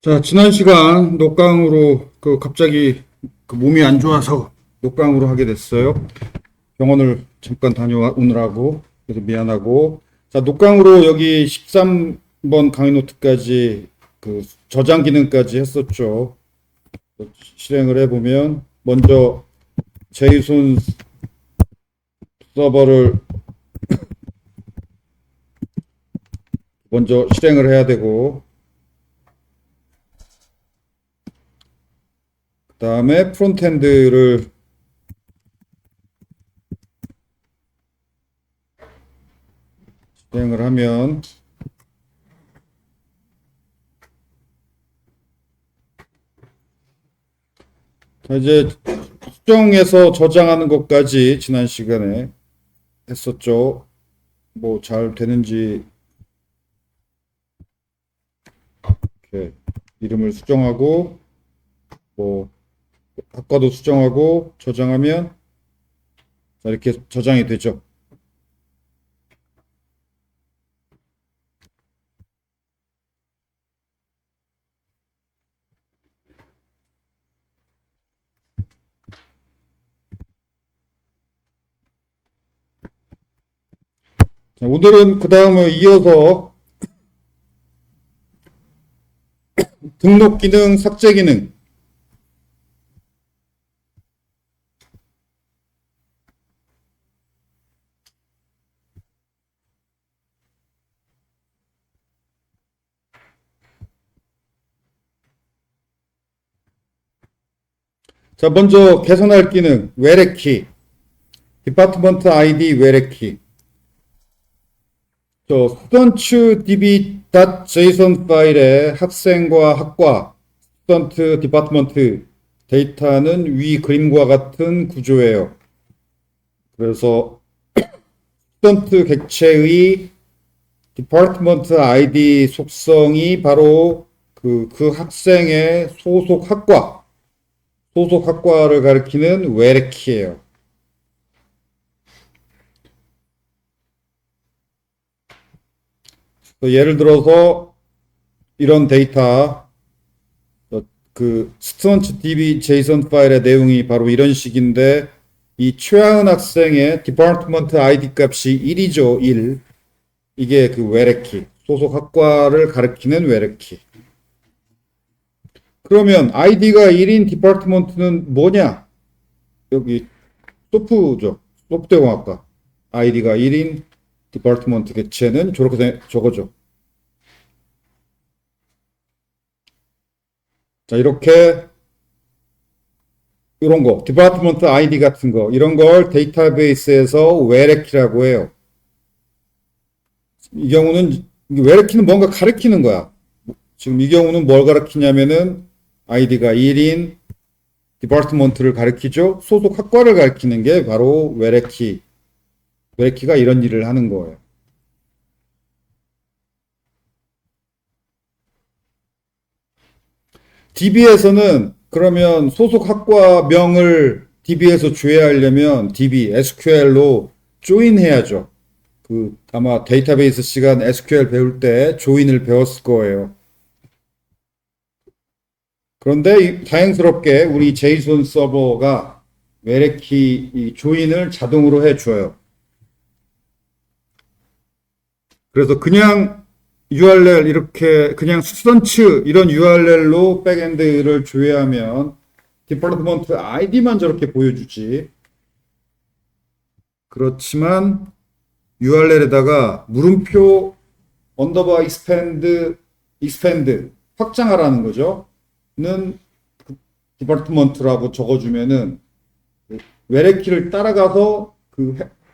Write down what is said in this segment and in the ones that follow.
자, 지난 시간 녹강으로 갑자기 몸이 안 좋아서 녹강으로 하게 됐어요. 병원을 잠깐 다녀오느라고 그래서 미안하고. 자, 녹강으로 여기 13번 강의 노트까지 저장 기능까지 했었죠. 실행을 해보면 먼저 제이손 서버를 먼저 실행을 해야 되고, 그 다음에 프론트엔드를 실행을 하면 자, 이제 수정해서 저장하는 것까지 지난 시간에 했었죠. 뭐 잘 되는지 이렇게 이름을 수정하고 뭐 학과도 수정하고 저장하면 자, 이렇게 저장이 되죠. 자, 오늘은 그 다음을 이어서 등록 기능, 삭제 기능. 자, 먼저 개선할 기능, 외래키, 디파트먼트 아이디 외래키. 스턴트 db.json 파일에 학생과 학과, 스턴트 디파트먼트 데이터는 위 그림과 같은 구조예요. 그래서 스턴트 객체의 디파트먼트 아이디 속성이 바로 그 학생의 소속 학과를 가리키는 외래키예요. 예를 들어서 이런 데이터, 스턴트 db json 파일의 내용이 바로 이런 식인데, 이 최하은 학생의 디파트먼트 아이디 값이 1이죠, 1. 이게 그 외래키, 소속 학과를 가리키는 외래키. 그러면 아이디가 1인 디파트먼트는 뭐냐? 여기 소프죠. 소프트공학과. 아이디가 1인 디파트먼트 객체는 저렇게 저거죠. 자, 이렇게 이런 거, 디파트먼트 아이디 같은 거, 이런 걸 데이터베이스에서 외래키라고 해요. 이 경우는 외래키는 뭔가 가리키는 거야. 지금 이 경우는 뭘 가리키냐면은 아이디가 1인 디파트먼트를 가리키죠. 소속 학과를 가리키는 게 바로 외래키. 외래키가 이런 일을 하는 거예요. DB에서는 그러면 소속 학과명을 DB에서 조회하려면 DB, SQL로 조인해야죠. 아마 데이터베이스 시간 SQL 배울 때 조인을 배웠을 거예요. 그런데 다행스럽게 우리 제이손 서버가 외래키 이 조인을 자동으로 해줘요. 그래서 그냥 URL 이렇게 그냥 수선츠 이런 URL로 백엔드를 조회하면 디파트먼트 아이디만 저렇게 보여주지. 그렇지만 URL에다가 물음표 언더바 익스펜드 확장하라는 거죠. 는 디파트먼트라고 적어주면은 외래키를 따라가서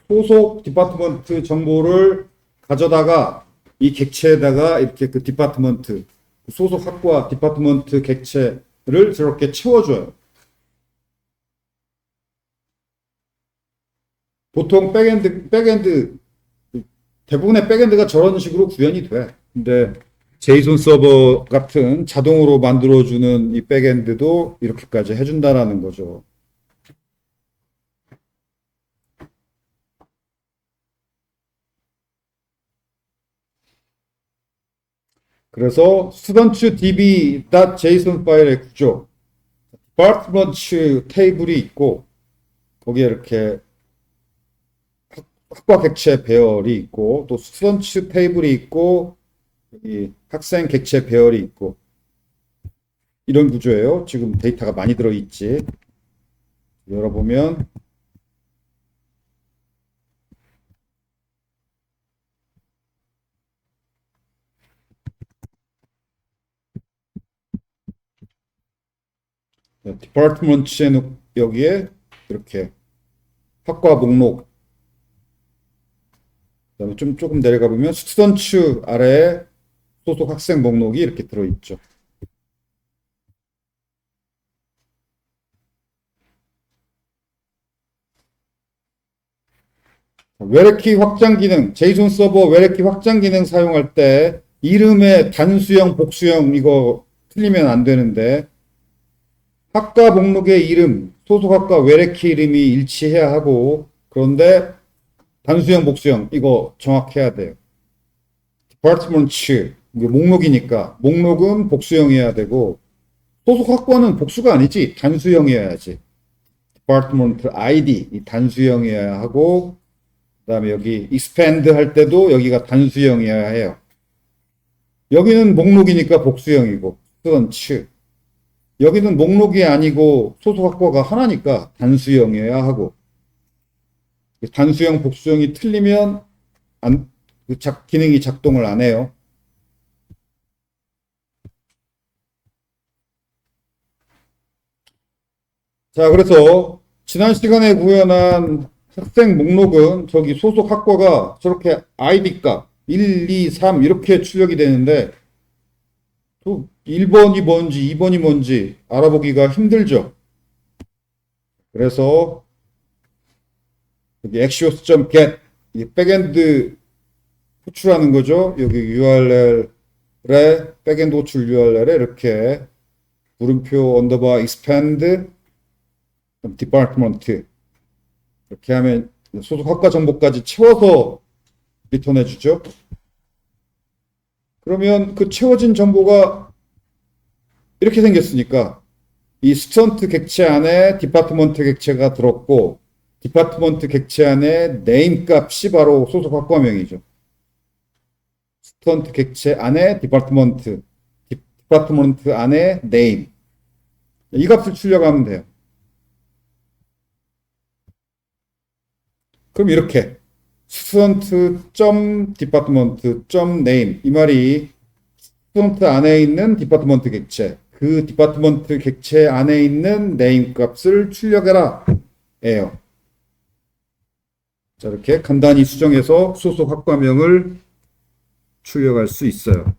소속 디파트먼트 정보를 가져다가 이 객체에다가 이렇게 디파트먼트 소속 학과 디파트먼트 객체를 저렇게 채워줘요. 보통 백엔드 대부분의 백엔드가 저런 식으로 구현이 돼. 근데 제이손 서버 같은 자동으로 만들어주는 이 백엔드도 이렇게까지 해준다라는 거죠. 그래서 studentdb.json 파일의 구조, department 테이블이 있고 거기에 이렇게 학과 객체 배열이 있고 또 student 테이블이 있고 여기 학생 객체 배열이 있고 이런 구조예요. 지금 데이터가 많이 들어있지. 열어보면 디파트먼트에 여기에 이렇게 학과 목록, 그다음에 조금 내려가 보면 스튜던츠 아래에 소속 학생 목록이 이렇게 들어있죠. 외래키 확장 기능, 제이슨 서버 외래키 확장 기능 사용할 때 이름의 단수형, 복수형 이거 틀리면 안 되는데 학과 목록의 이름, 소속 학과 외래키 이름이 일치해야 하고 그런데 단수형, 복수형 이거 정확해야 돼요. 디파트먼트 이게 목록이니까 목록은 복수형이어야 되고 소속 학과는 복수가 아니지 단수형이어야지. 디파트먼트 아이디 이 단수형이어야 하고 그다음에 여기 expand 할 때도 여기가 단수형이어야 해요. 여기는 목록이니까 복수형이고 student 여기는 목록이 아니고 소속 학과가 하나니까 단수형이어야 하고 단수형, 복수형이 틀리면 기능이 작동을 안 해요. 자, 그래서 지난 시간에 구현한 학생 목록은 저기 소속 학과가 저렇게 아이디 값 1, 2, 3 이렇게 출력이 되는데 또 1번이 뭔지 2번이 뭔지 알아보기가 힘들죠. 그래서 여기 axios.get 백엔드 호출하는 거죠. 여기 URL에 백엔드 호출 URL에 이렇게 물음표 언더바 expand department 이렇게 하면 소속 학과 정보까지 채워서 리턴해 주죠. 그러면 그 채워진 정보가 이렇게 생겼으니까 이 스튜던트 객체 안에 디파트먼트 객체가 들었고 디파트먼트 객체 안에 네임 값이 바로 소속 학과명이죠. 스튜던트 객체 안에 디파트먼트 안에 네임 이 값을 출력하면 돼요. 그럼 이렇게 student.department.name 이 말이 스튜던트 안에 있는 디파트먼트 객체 그 디파트먼트 객체 안에 있는 네임 값을 출력해라 예요. 자, 이렇게 간단히 수정해서 소속 학과명을 출력할 수 있어요.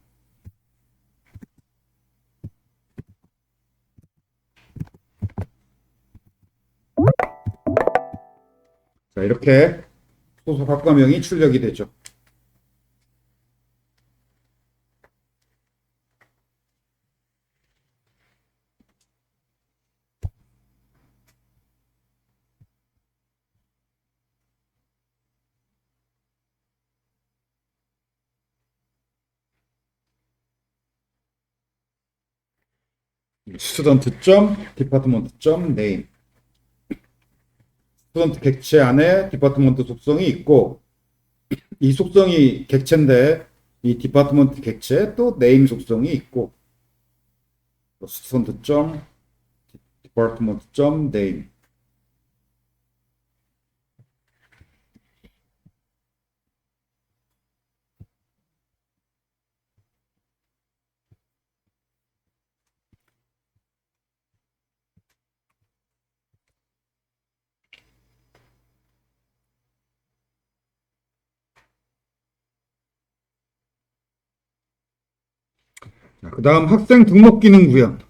자, 이렇게 소속 학과명이 출력이 되죠. student.department.name 스튜던트 객체 안에 디파트먼트 속성이 있고 이 속성이 객체인데 이 디파트먼트 객체 또 네임 속성이 있고 student.department.name 그 다음 학생 등록 기능 구현.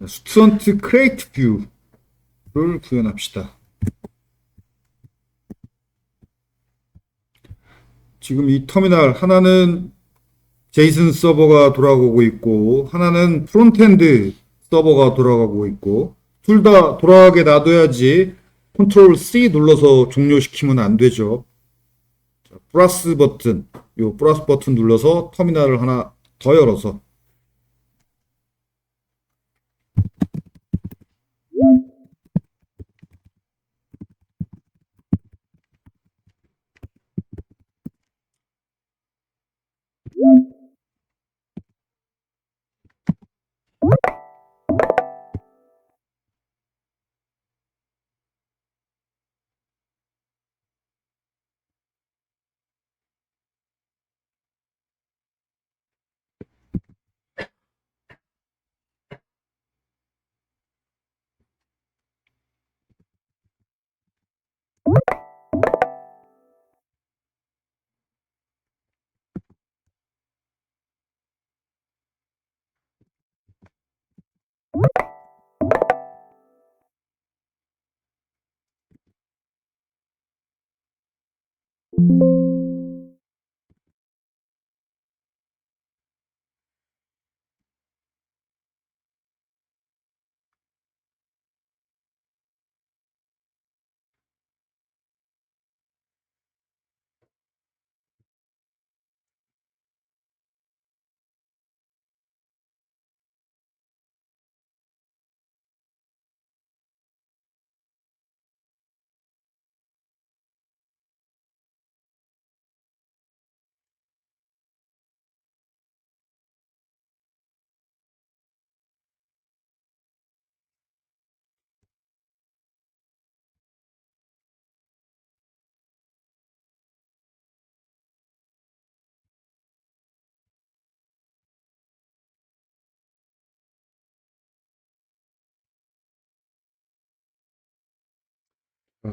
스튜던트 크리에이트 뷰를 구현합시다. 지금 이 터미널 하나는 제이슨 서버가 돌아가고 있고 하나는 프론트엔드 서버가 돌아가고 있고 둘 다 돌아가게 놔둬야지 컨트롤 C 눌러서 종료시키면 안 되죠. 플러스 버튼, 요 플러스 버튼 눌러서 터미널을 하나 더 열어서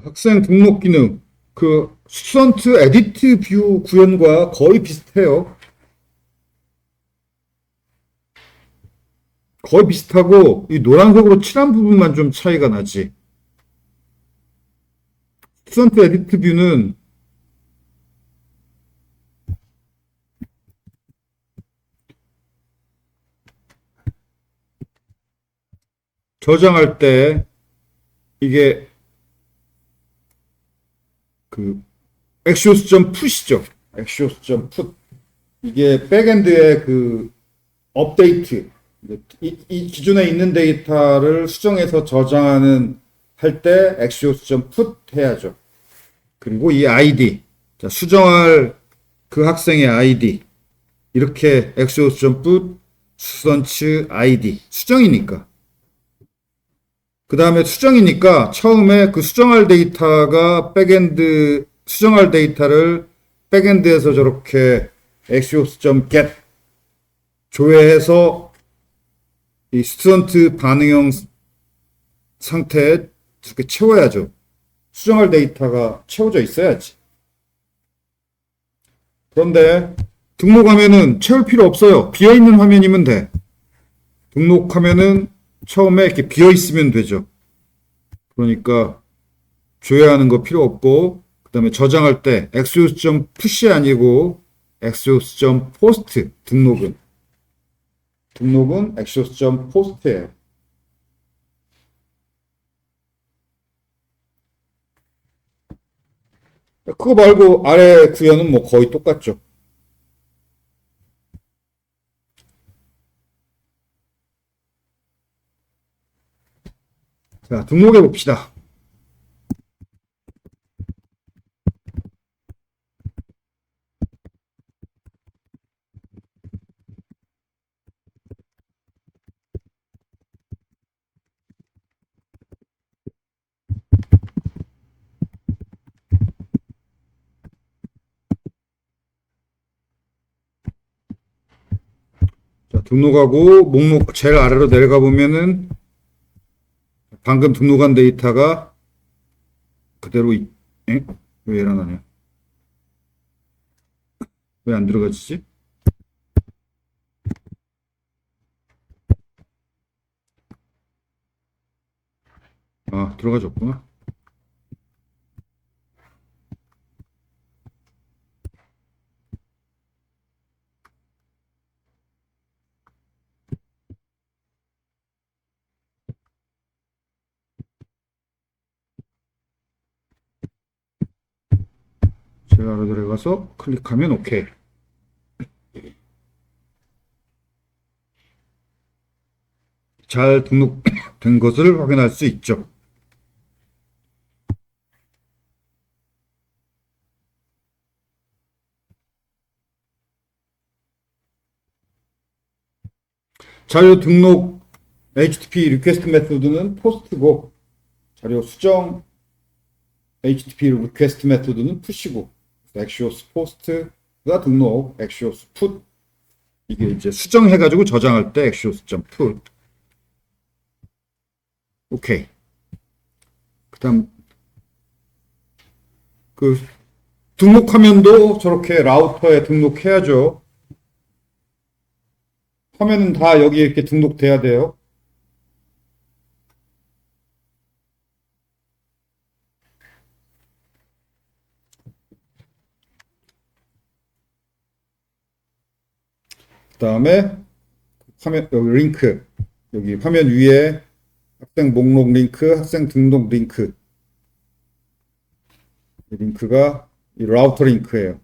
학생 등록 기능, 그 스튜던트 에디트 뷰 구현과 거의 비슷해요. 거의 비슷하고 이 노란색으로 칠한 부분만 좀 차이가 나지. 스튜던트 에디트 뷰는 저장할 때 이게 그 엑시오스.풋이죠. 엑시오스.풋. 이게 백엔드의 그 업데이트. 이 기존에 있는 데이터를 수정해서 저장하는 할 때 엑시오스.풋 해야죠. 그리고 이 아이디. 자, 수정할 그 학생의 아이디. 이렇게 엑시오스.풋 수선츠 아이디. 수정이니까. 그 다음에 수정이니까 처음에 그 수정할 데이터가 백엔드, 수정할 데이터를 백엔드에서 저렇게 axios.get 조회해서 이 스튜던트 반응형 상태에 이렇게 채워야죠. 수정할 데이터가 채워져 있어야지. 그런데 등록하면은 채울 필요 없어요. 비어있는 화면이면 돼. 등록하면은 처음에 이렇게 비어 있으면 되죠. 그러니까 조회하는 거 필요 없고, 그 다음에 저장할 때 axios.push이 아니고 axios.post 등록은 axios.post예요. 그거 말고 아래 구현은 뭐 거의 똑같죠. 자, 등록해 봅시다. 자, 등록하고 목록 제일 아래로 내려가 보면은 방금 등록한 데이터가 그대로 에? 왜 일어나냐? 왜 안 들어가지지? 아, 들어가졌구나. 제가 들어가서 클릭하면 오케이. 잘 등록된 것을 확인할 수 있죠. 자료 등록 HTTP 리퀘스트 메소드는 포스트고, 자료 수정 HTTP 리퀘스트 메소드는 푸시고, 엑시오스 포스트가 등록, 엑시오스 풋, 이게 이제 수정해가지고 저장할 때 엑시오스.put. 오케이. 그다음 그 등록화면도 저렇게 라우터에 등록해야죠. 화면은 다 여기 이렇게 등록돼야 돼요. 그 다음에 화면 여기 링크, 여기 화면 위에 학생 목록 링크, 학생 등록 링크, 이 링크가 이 라우터 링크예요.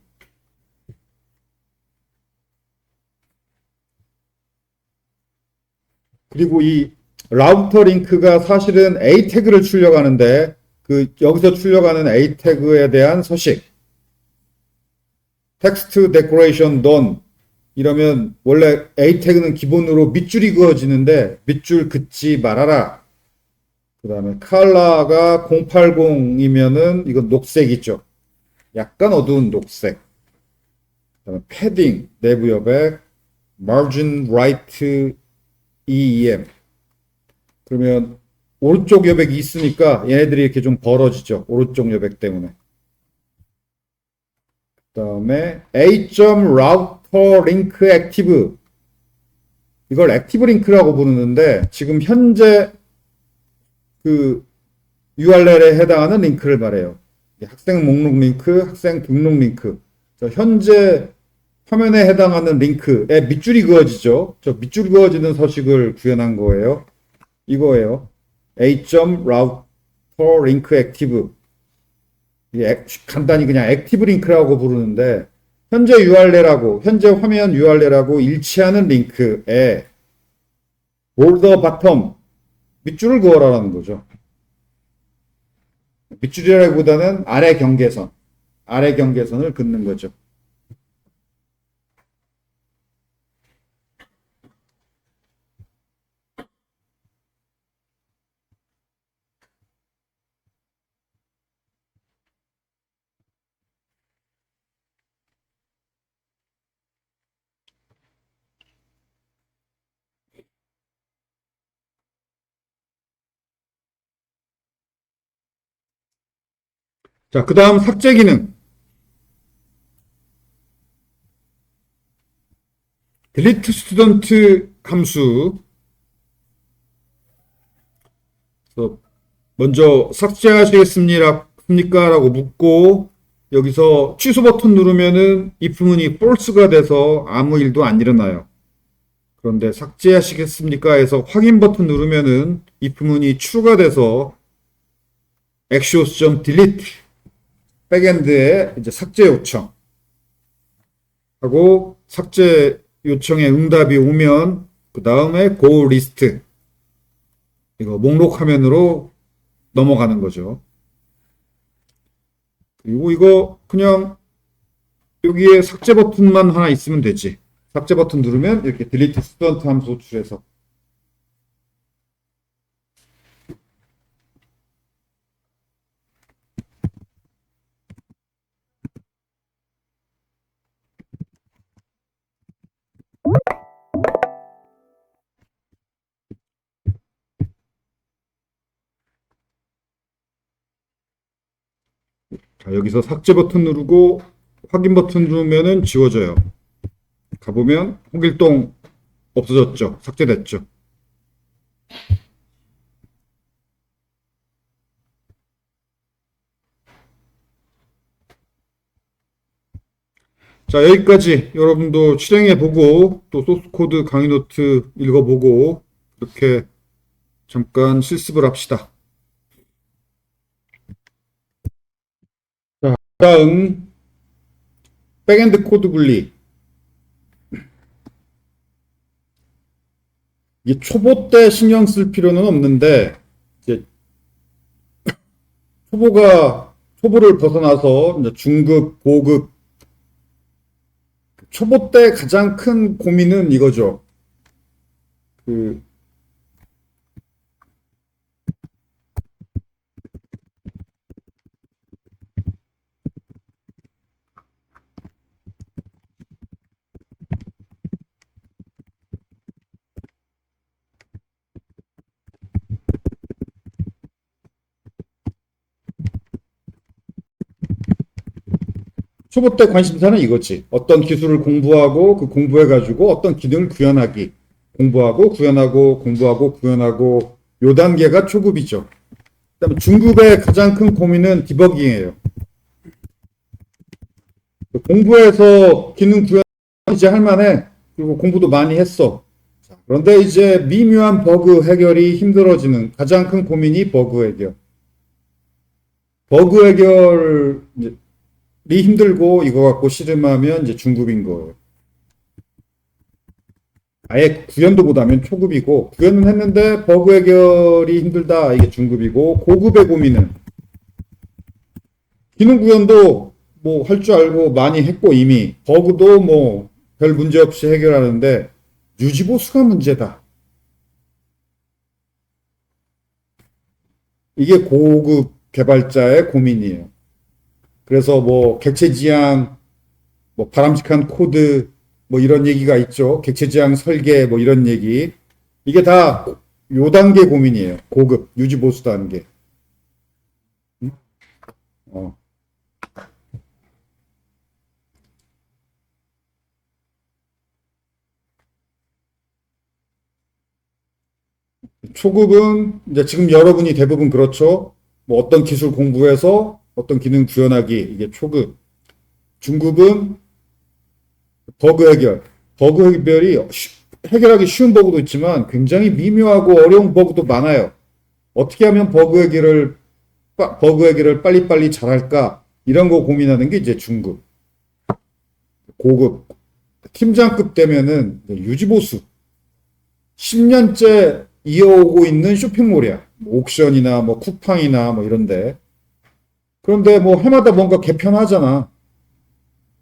그리고 이 라우터 링크가 사실은 A 태그를 출력하는데, 그 여기서 출력하는 A 태그에 대한 서식, 텍스트 데코레이션 done 이러면 원래 A 태그는 기본으로 밑줄이 그어지는데 밑줄 긋지 말아라. 그 다음에 컬러가 080이면은 이건 녹색이죠. 약간 어두운 녹색. 그 다음에 패딩, 내부 여백, margin right EEM. 그러면 오른쪽 여백이 있으니까 얘네들이 이렇게 좀 벌어지죠. 오른쪽 여백 때문에. 그 다음에 A.router link active. 이걸 액티브 링크라고 부르는데 지금 현재 그 URL에 해당하는 링크를 말해요. 학생 목록 링크, 학생 등록 링크. 현재 화면에 해당하는 링크에 밑줄이 그어지죠. 저 밑줄이 그어지는 서식을 구현한 거예요. 이거예요. A.router link active. 간단히 그냥 액티브 링크라고 부르는데 현재 URL하고 현재 화면 URL하고 일치하는 링크에 border bottom 밑줄을 그어라라는 거죠. 밑줄이라기보다는 아래 경계선을 긋는 거죠. 자, 그 다음 삭제 기능. delete student 함수. 먼저 삭제하시겠습니까? 라고 묻고 여기서 취소 버튼 누르면은 if문이 false가 돼서 아무 일도 안 일어나요. 그런데 삭제하시겠습니까? 해서 확인 버튼 누르면은 if문이 true가 돼서 axios.delete 백엔드에 이제 삭제 요청 하고 삭제 요청에 응답이 오면 그 다음에 go list 이거 목록 화면으로 넘어가는 거죠. 그리고 이거 그냥 여기에 삭제 버튼만 하나 있으면 되지. 삭제 버튼 누르면 이렇게 delete student 함수 호출해서 자, 여기서 삭제 버튼 누르고 확인 버튼 누르면은 지워져요. 가보면 홍길동 없어졌죠. 삭제됐죠. 자, 여기까지 여러분도 실행해보고 또 소스코드 강의 노트 읽어보고 이렇게 잠깐 실습을 합시다. 자, 다음 백엔드 코드 분리. 이 초보 때 신경 쓸 필요는 없는데, 이제 초보를 벗어나서 이제 중급, 고급, 초보 때 가장 큰 고민은 이거죠. 그, 초보 때 관심사는 이거지. 어떤 기술을 공부하고 그 공부해가지고 어떤 기능을 구현하기. 공부하고 구현하고 공부하고 구현하고 요 단계가 초급이죠. 그다음에 중급의 가장 큰 고민은 디버깅이에요. 공부해서 기능 구현 이제 할 만해. 그리고 공부도 많이 했어. 그런데 이제 미묘한 버그 해결이 힘들어지는 가장 큰 고민이 버그 해결. 버그 해결이 힘들고 이거 갖고 씨름하면 이제 중급인 거예요. 아예 구현도 못하면 초급이고 구현은 했는데 버그 해결이 힘들다 이게 중급이고 고급의 고민은 기능 구현도 뭐 할 줄 알고 많이 했고 이미 버그도 뭐 별 문제 없이 해결하는데 유지보수가 문제다. 이게 고급 개발자의 고민이에요. 그래서 뭐 객체 지향, 뭐 바람직한 코드, 뭐 이런 얘기가 있죠. 객체 지향 설계, 뭐 이런 얘기. 이게 다 요 단계 고민이에요. 고급 유지 보수 단계. 어. 초급은 이제 지금 여러분이 대부분 그렇죠. 뭐 어떤 기술 공부해서 어떤 기능 구현하기 이게 초급. 중급은 버그 해결. 버그 해결이 해결하기 쉬운 버그도 있지만 굉장히 미묘하고 어려운 버그도 많아요. 어떻게 하면 버그 해결을 빨리빨리 잘할까? 이런 거 고민하는 게 이제 중급. 고급. 팀장급 되면은 유지보수. 10년째 이어오고 있는 쇼핑몰이야. 뭐 옥션이나 뭐 쿠팡이나 뭐 이런데. 그런데 뭐 해마다 뭔가 개편하잖아.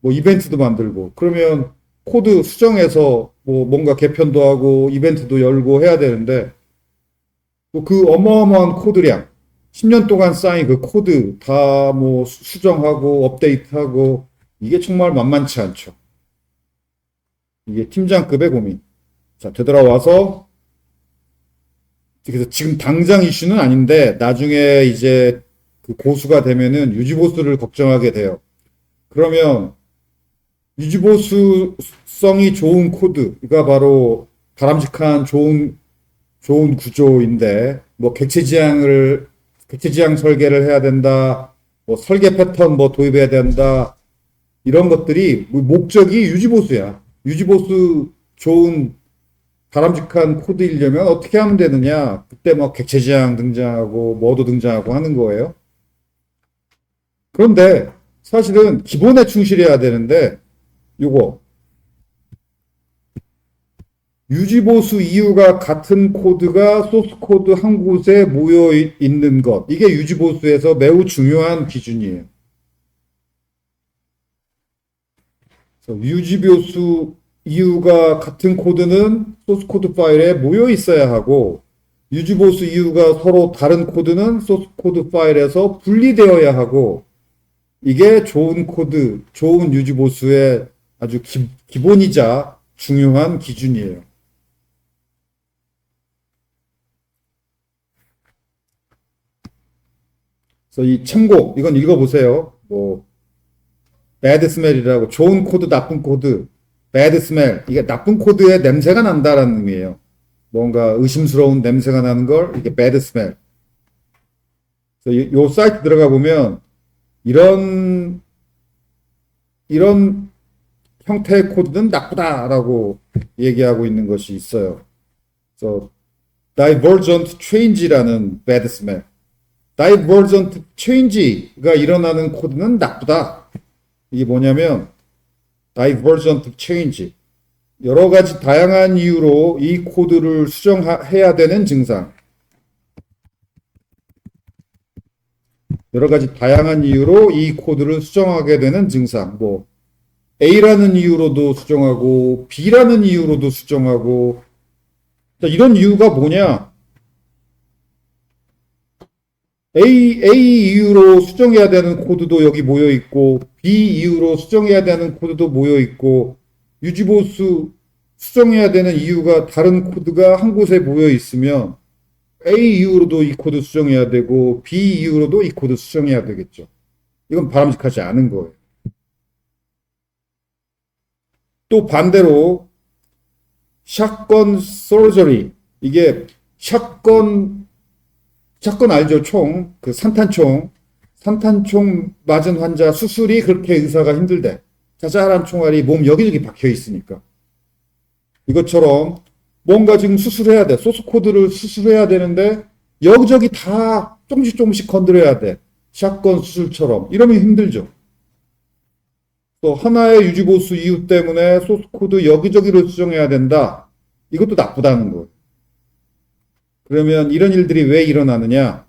뭐 이벤트도 만들고. 그러면 코드 수정해서 뭐 뭔가 개편도 하고 이벤트도 열고 해야 되는데 뭐그 어마어마한 코드량. 10년 동안 쌓인 그 코드 다 뭐 수정하고 업데이트하고 이게 정말 만만치 않죠. 이게 팀장급의 고민. 자, 되돌아와서 그래서 지금 당장 이슈는 아닌데 나중에 이제 그 고수가 되면은 유지보수를 걱정하게 돼요. 그러면 유지보수성이 좋은 코드가 바로 바람직한 좋은 구조인데 뭐 객체 지향 설계를 해야 된다. 뭐 설계 패턴 뭐 도입해야 된다. 이런 것들이 목적이 유지보수야. 유지보수 좋은 바람직한 코드이려면 어떻게 하면 되느냐? 그때 뭐 객체 지향 등장하고 뭐도 등장하고 하는 거예요. 그런데 사실은 기본에 충실해야 되는데 요거 유지보수 이유가 같은 코드가 소스 코드 한 곳에 모여 있는 것 이게 유지보수에서 매우 중요한 기준이에요. 유지보수 이유가 같은 코드는 소스 코드 파일에 모여 있어야 하고 유지보수 이유가 서로 다른 코드는 소스 코드 파일에서 분리되어야 하고 이게 좋은 코드, 좋은 유지보수의 아주 기본이자 중요한 기준이에요. 그래서 이 참고 이건 읽어보세요. 뭐 bad smell이라고 좋은 코드, 나쁜 코드, bad smell 이게 나쁜 코드에 냄새가 난다라는 의미예요. 뭔가 의심스러운 냄새가 나는 걸 이게 bad smell. 그래서 요 사이트 들어가 보면 이런 형태의 코드는 나쁘다라고 얘기하고 있는 것이 있어요. 그래서 divergent change라는 bad smell. divergent change가 일어나는 코드는 나쁘다. 이게 뭐냐면 divergent change. 여러 가지 다양한 이유로 이 코드를 수정해야 되는 증상. 여러 가지 다양한 이유로 이 코드를 수정하게 되는 증상. 뭐 A라는 이유로도 수정하고 B라는 이유로도 수정하고. 자, 이런 이유가 뭐냐? A 이유로 수정해야 되는 코드도 여기 모여 있고 B 이유로 수정해야 되는 코드도 모여 있고 유지보수 수정해야 되는 이유가 다른 코드가 한 곳에 모여 있으면 A 이유로도 이 코드 수정해야 되고 B 이유로도 이 코드 수정해야 되겠죠. 이건 바람직하지 않은 거예요. 또 반대로 샷건 서저리, 이게 샷건 알죠? 총, 그 산탄총 맞은 환자 수술이 그렇게 의사가 힘들대. 자잘한 총알이 몸 여기저기 박혀 있으니까. 이것처럼 뭔가 지금 수술해야 돼. 소스 코드를 수술해야 되는데 여기저기 다 조금씩 건드려야 돼. 샷건 수술처럼. 이러면 힘들죠. 또 하나의 유지보수 이유 때문에 소스 코드 여기저기를 수정해야 된다. 이것도 나쁘다는 거예요. 그러면 이런 일들이 왜 일어나느냐?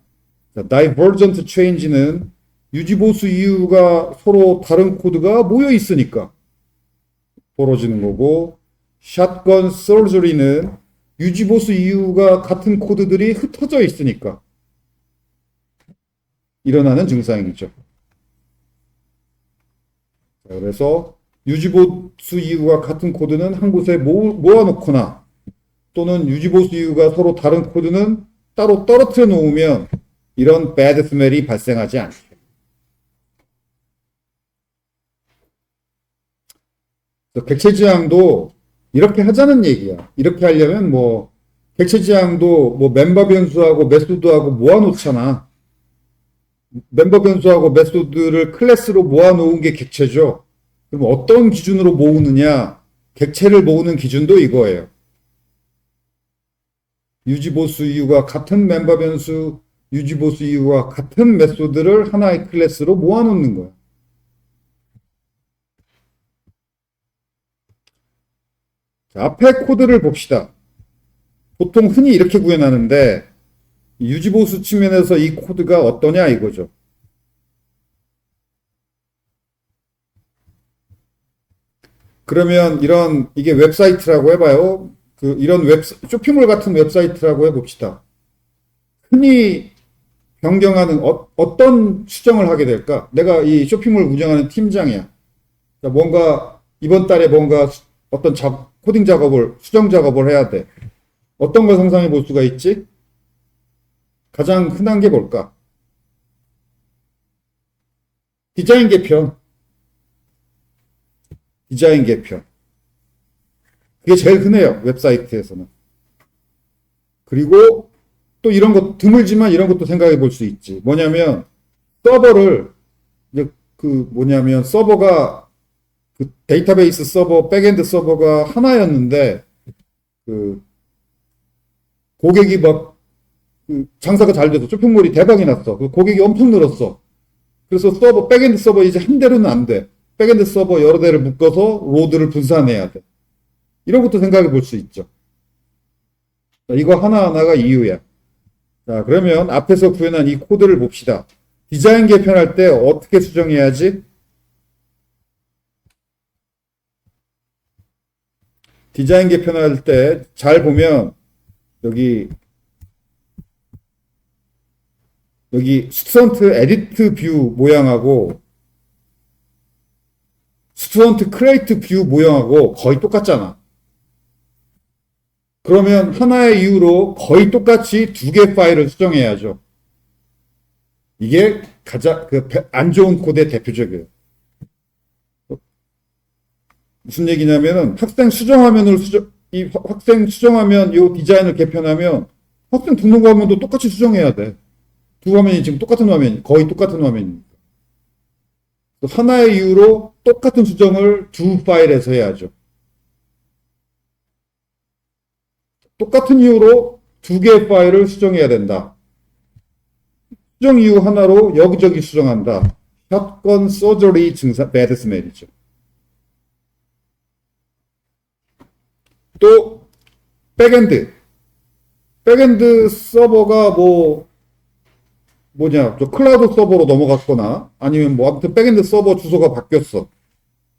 divergent change는 유지보수 이유가 서로 다른 코드가 모여 있으니까 벌어지는 거고, 샷건 서저리는 유지보수 이유가 같은 코드들이 흩어져 있으니까 일어나는 증상이죠. 그래서 유지보수 이유가 같은 코드는 한 곳에 모아놓거나 또는 유지보수 이유가 서로 다른 코드는 따로 떨어뜨려 놓으면 이런 bad smell이 발생하지 않죠. 객체지향도 이렇게 하자는 얘기야. 이렇게 하려면 뭐 객체지향도 뭐 멤버 변수하고 메소드하고 모아놓잖아. 멤버 변수하고 메소드를 클래스로 모아놓은 게 객체죠. 그럼 어떤 기준으로 모으느냐? 객체를 모으는 기준도 이거예요. 유지보수 이유가 같은 멤버 변수, 유지보수 이유가 같은 메소드를 하나의 클래스로 모아놓는 거야. 자, 앞에 코드를 봅시다. 보통 흔히 이렇게 구현하는데 유지보수 측면에서 이 코드가 어떠냐 이거죠. 그러면 이게 웹사이트라고 해봐요. 이런 쇼핑몰 같은 웹사이트라고 해봅시다. 흔히 변경하는 어떤 수정을 하게 될까? 내가 이 쇼핑몰 운영하는 팀장이야. 뭔가 이번 달에 뭔가 어떤 코딩 작업을, 수정 작업을 해야 돼. 어떤 걸 상상해 볼 수가 있지? 가장 흔한 게 뭘까? 디자인 개편. 그게 제일 흔해요. 웹사이트에서는. 그리고 또 이런 것, 드물지만 이런 것도 생각해 볼 수 있지. 뭐냐면, 서버를, 서버가, 데이터베이스 서버, 백엔드 서버가 하나였는데, 고객이 장사가 잘 돼서 쇼핑몰이 대박이 났어. 고객이 엄청 늘었어. 그래서 백엔드 서버 이제 한 대로는 안 돼. 백엔드 서버 여러 대를 묶어서 로드를 분산해야 돼. 이런 것도 생각해 볼 수 있죠. 자, 이거 하나하나가 이유야. 자, 그러면 앞에서 구현한 이 코드를 봅시다. 디자인 개편할 때 어떻게 수정해야지? 디자인 개편할 때 잘 보면 여기 스튜던트 에디트 뷰 모양하고 스튜던트 크리에이트 뷰 모양하고 거의 똑같잖아. 그러면 하나의 이유로 거의 똑같이 두 개 파일을 수정해야죠. 이게 가장 안 좋은 코드의 대표적이에요. 무슨 얘기냐면은 학생 수정화면을 학생 수정화면 이 디자인을 개편하면 학생 등록 화면도 똑같이 수정해야 돼. 두 화면이 지금 똑같은 화면, 거의 똑같은 화면이니까. 하나의 이유로 똑같은 수정을 두 파일에서 해야죠. 똑같은 이유로 두 개의 파일을 수정해야 된다. 수정 이유 하나로 여기저기 수정한다. 샷건 서저리 증상, 배드 스멜이죠. 또 백엔드. 백엔드 서버가 뭐냐, 저 클라우드 서버로 넘어갔거나 아니면 뭐 아무튼 백엔드 서버 주소가 바뀌었어.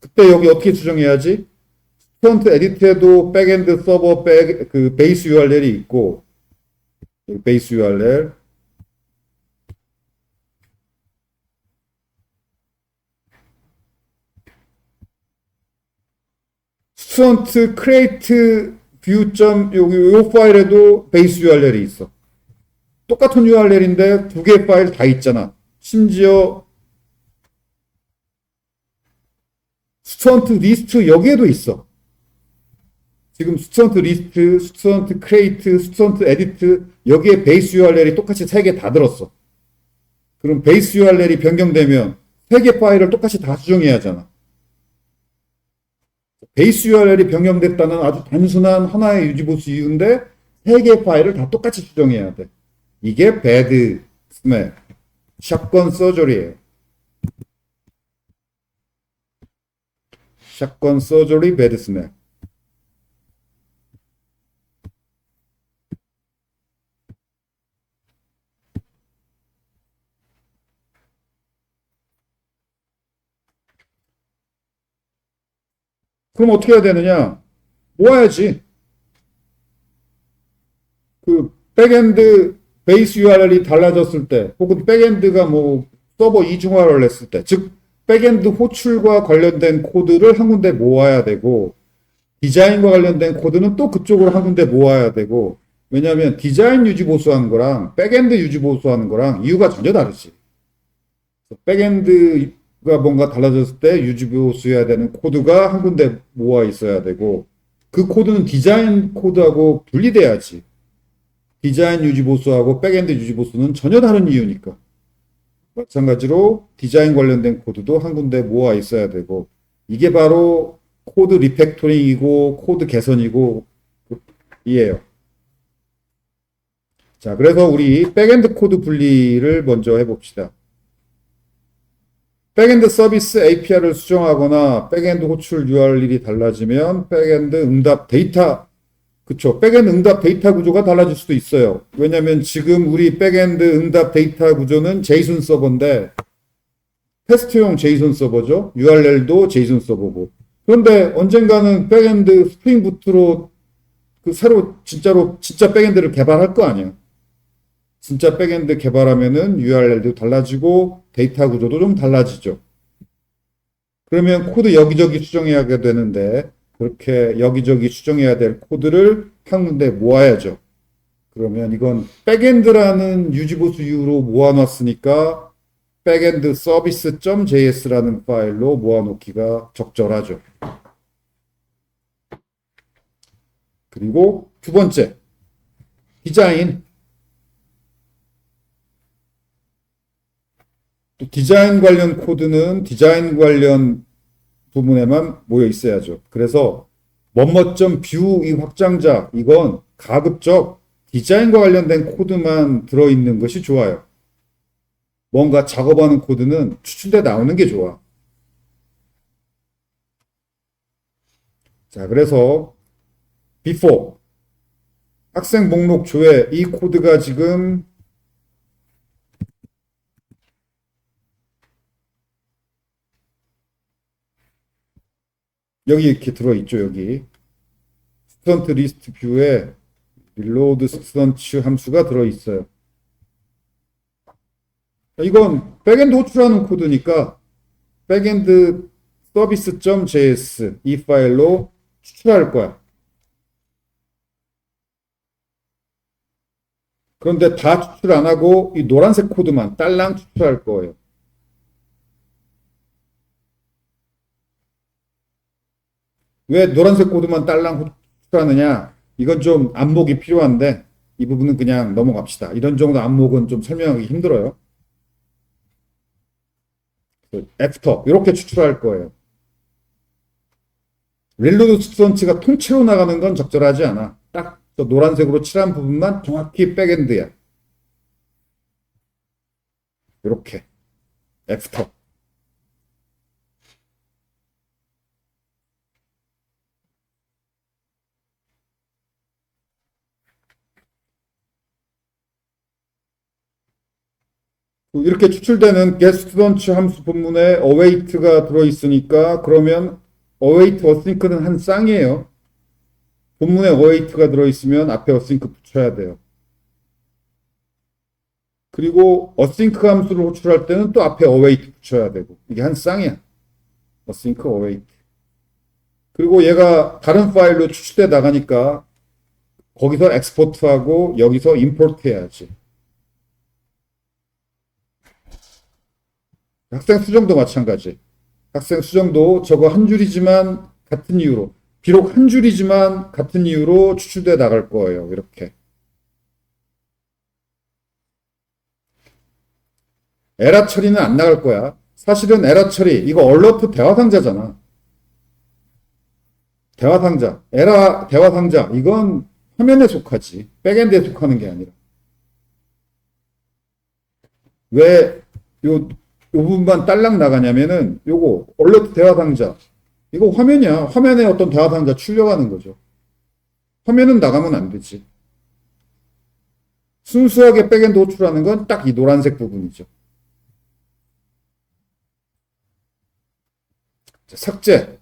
그때 여기 어떻게 수정해야지? 프론트 에디트에도 백엔드 서버 그 베이스 URL이 있고, 베이스 URL. 스튜던트 크레이트 뷰 점 여기 요 파일에도 베이스 URL이 있어. 똑같은 URL인데 두 개의 파일 다 있잖아. 심지어 스튜던트 리스트 여기에도 있어. 지금 스튜던트 리스트, 스튜던트 크레이트, 스튜던트 에디트 여기에 베이스 URL이 똑같이 세 개 다 들었어. 그럼 베이스 URL이 변경되면 세 개 파일을 똑같이 다 수정해야 하잖아. 베이스 URL이 변경됐다는 아주 단순한 하나의 유지보수 이유인데 세 개의 파일을 다 똑같이 수정해야 돼. 이게 배드 스멜, 샷건 서저리예요. 샷건 서저리 배드 스멜. 그럼 어떻게 해야 되느냐? 모아야지. 그 백엔드 베이스 URL이 달라졌을 때, 혹은 백엔드가 뭐 서버 이중화를 했을 때, 즉 백엔드 호출과 관련된 코드를 한 군데 모아야 되고, 디자인과 관련된 코드는 또 그쪽으로 한 군데 모아야 되고, 왜냐하면 디자인 유지 보수하는 거랑 백엔드 유지 보수하는 거랑 이유가 전혀 다르지. 백엔드가 뭔가 달라졌을 때 유지 보수해야 되는 코드가 한 군데 모아 있어야 되고, 그 코드는 디자인 코드하고 분리돼야지. 디자인 유지 보수하고 백엔드 유지 보수는 전혀 다른 이유니까. 마찬가지로 디자인 관련된 코드도 한 군데 모아 있어야 되고, 이게 바로 코드 리팩토링이고 코드 개선이고 이에요. 자, 그래서 우리 백엔드 코드 분리를 먼저 해봅시다. 백엔드 서비스 API를 수정하거나 백엔드 호출 URL이 달라지면 백엔드 응답 데이터, 그쵸, 백엔드 응답 데이터 구조가 달라질 수도 있어요. 왜냐면 지금 우리 백엔드 응답 데이터 구조는 제이슨 서버인데 테스트용 제이슨 서버죠. URL도 제이슨 서버고. 그런데 언젠가는 백엔드 스프링 부트로 그 새로 진짜 백엔드를 개발할 거 아니야. 진짜 백엔드 개발하면은 URL도 달라지고 데이터 구조도 좀 달라지죠. 그러면 코드 여기저기 수정해야 되는데 그렇게 여기저기 수정해야 될 코드를 한 군데 모아야죠. 그러면 이건 백엔드라는 유지보수 이유로 모아놨으니까 백엔드 서비스.js라는 파일로 모아놓기가 적절하죠. 그리고 두 번째, 디자인. 또 디자인 관련 코드는 디자인 관련 부분에만 모여 있어야죠. 그래서 뭐뭐.뷰 이 확장자, 이건 가급적 디자인과 관련된 코드만 들어있는 것이 좋아요. 뭔가 작업하는 코드는 추출돼 나오는 게 좋아. 자, 그래서 before 학생 목록 조회, 이 코드가 지금 여기 이렇게 들어있죠. 여기 스튜던트 리스트 뷰에 reload 스튜던트 함수가 들어있어요. 이건 백엔드 호출하는 코드니까 백엔드 서비스.js 이 파일로 추출할 거야. 그런데 다 추출 안 하고 이 노란색 코드만 딸랑 추출할 거예요. 왜 노란색 코드만 딸랑 추출하느냐? 이건 좀 안목이 필요한데 이 부분은 그냥 넘어갑시다. 이런 정도 안목은 좀 설명하기 힘들어요. 애프터 이렇게 추출할 거예요. 릴로드 스튜던트가 통째로 나가는 건 적절하지 않아. 딱 저 노란색으로 칠한 부분만 정확히 백엔드야. 이렇게 애프터. 이렇게 추출되는 getStudent 함수 본문에 await가 들어있으니까 그러면 await async는 한 쌍이에요. 본문에 await가 들어있으면 앞에 async 붙여야 돼요. 그리고 async 함수를 호출할 때는 또 앞에 await 붙여야 되고 이게 한 쌍이야. async await. 그리고 얘가 다른 파일로 추출돼 나가니까 거기서 엑스포트하고 여기서 임포트 해야지. 학생 수정도 마찬가지. 학생 수정도 저거 한 줄이지만 같은 이유로, 비록 한 줄이지만 같은 이유로 추출돼 나갈 거예요. 이렇게. 에라 처리는 안 나갈 거야. 사실은 에라 처리, 이거 얼러트 대화 상자잖아. 대화 상자, 에라 대화 상자, 이건 화면에 속하지. 백엔드에 속하는 게 아니라. 왜 요 부분만 딸랑 나가냐면은 요거 얼러트 대화 상자. 이거 화면이야. 화면에 어떤 대화 상자 출력하는 거죠. 화면은 나가면 안 되지. 순수하게 백엔드 호출하는 건 딱 이 노란색 부분이죠. 자, 삭제.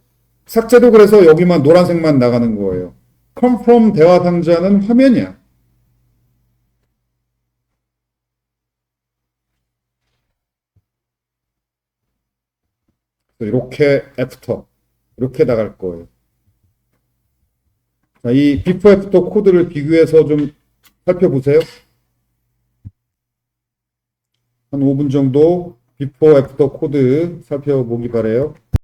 삭제도 그래서 여기만 노란색만 나가는 거예요. come from 대화 상자는 화면이야. 이렇게 after 이렇게 나갈 거예요. 자, 이 before after 코드를 비교해서 좀 살펴보세요. 한 5분 정도 before after 코드 살펴보기 바래요.